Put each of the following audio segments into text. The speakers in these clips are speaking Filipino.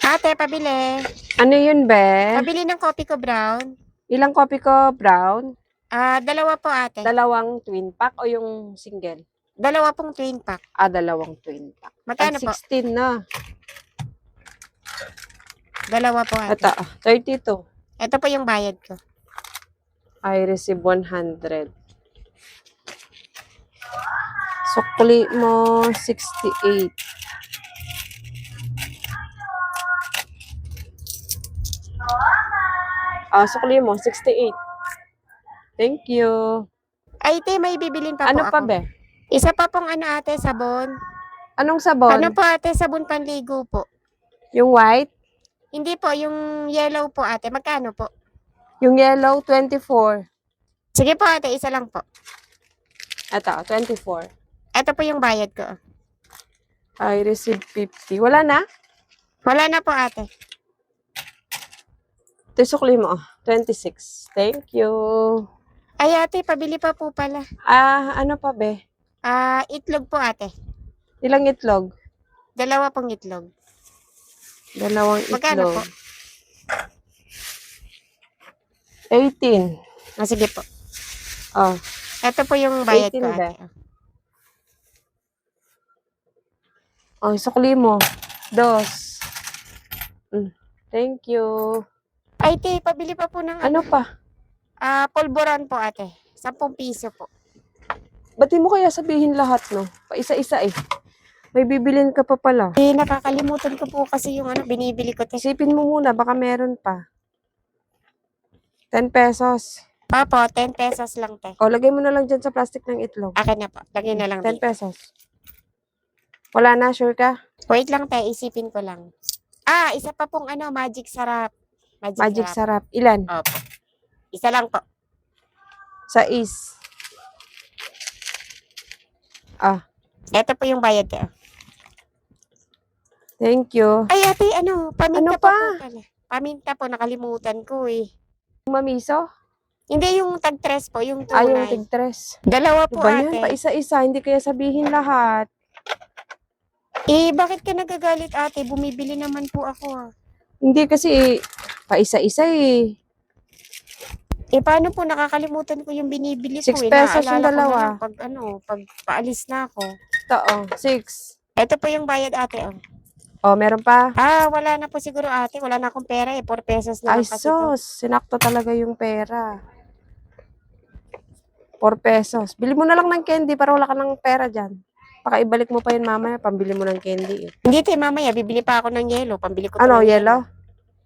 Ate, pabili. Ano yun, be? Pabili ng kopi ko brown. Ilang kopi ko, brown? Dalawa po ate. Dalawang twin pack o yung single? Dalawa pong twin pack. Dalawang twin pack. Magkano po? 16 na. Dalawa po ate. Ito, 32. Ito po yung bayad ko. I receive 100. Sukli mo, 68. Sukli mo, 68. Thank you. Ay, te, may bibilin pa Ano po pa, ako. be? Isa pa pong ate, sabon. Anong sabon? Ano po ate, sabon panligo po. Yung white? Hindi po, yung yellow po ate. Magkano po? Yung yellow, 24. Sige po ate, isa lang po. Ito, 24. Ito po yung bayad ko. I receive 50. Wala na? Wala na po ate. Ito yung sukli mo, 26. Thank you. Ay ate, pabili pa po pala. Ano pa, be? Itlog po ate. Ilang itlog? Dalawa pong itlog. Dalawang Magkano itlog. po? 18. Sige po. Oh, Ito po yung bayad 18 ko ba? ate. Sukli mo. 2. Thank you. Ay te, pabili pa po ng Ano pa? polvoron po ate. 10 piso po. Ba't di mo kaya sabihin lahat, no? Pa-isa-isa eh. May bibilin ka pa pala. Nakakalimutan ko po kasi yung binibili ko te. Isipin mo muna, baka meron pa. 10 pesos. Papo, 10 pesos lang te. Lagay mo na lang dyan sa plastic ng itlog. Akin na po. Lagyan na lang 10 dito. pesos. Wala na, sure ka? Wait lang te, isipin ko lang. Isa pa pong magic sarap. Magic sarap. Ilan? Opo. Isa lang po. Sa is. Ito po yung bayad ko. Thank you. Ay ate, paminta Ano pa pa? po pala. Paminta po, nakalimutan ko eh. Mamiso? Hindi yung tag-tres po, yung Yung tunay. tigtres. Dalawa po Diba yan? ate. Pa-isa-isa. Hindi kaya sabihin lahat. Bakit ka nagagalit ate? Bumibili naman po ako Hindi kasi pa-isa-isa eh. Paano po nakakalimutan ko yung binibili ko 6 pesos yung Naaalala ko dalawa. na lang pag paalis na ako. Ito 6. Ito po yung bayad ate Meron pa. Wala na po siguro ate. Wala na akong pera 4 pesos na Ay lang kasi to. sos, sinakto talaga yung pera. 4 pesos. Bili mo na lang ng candy para wala ka ng pera dyan. Baka ibalik mo pa yun mamaya, pambili mo ng candy eh. Hindi te, mamaya bibili pa ako ng yelo. Pambili ko to Ano, ng yellow?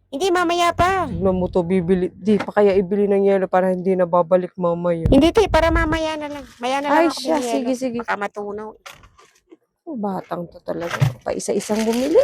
Hindi, mamaya pa. Tignan mo to, bibili. Di pa kaya ibili ng yelo para hindi na babalik mamaya. Hindi te, para mamaya na lang. Maya na lang Ay ako siya, bumiyelo. sige. Baka matunaw. Batang to talaga. Pa isa-isang bumili.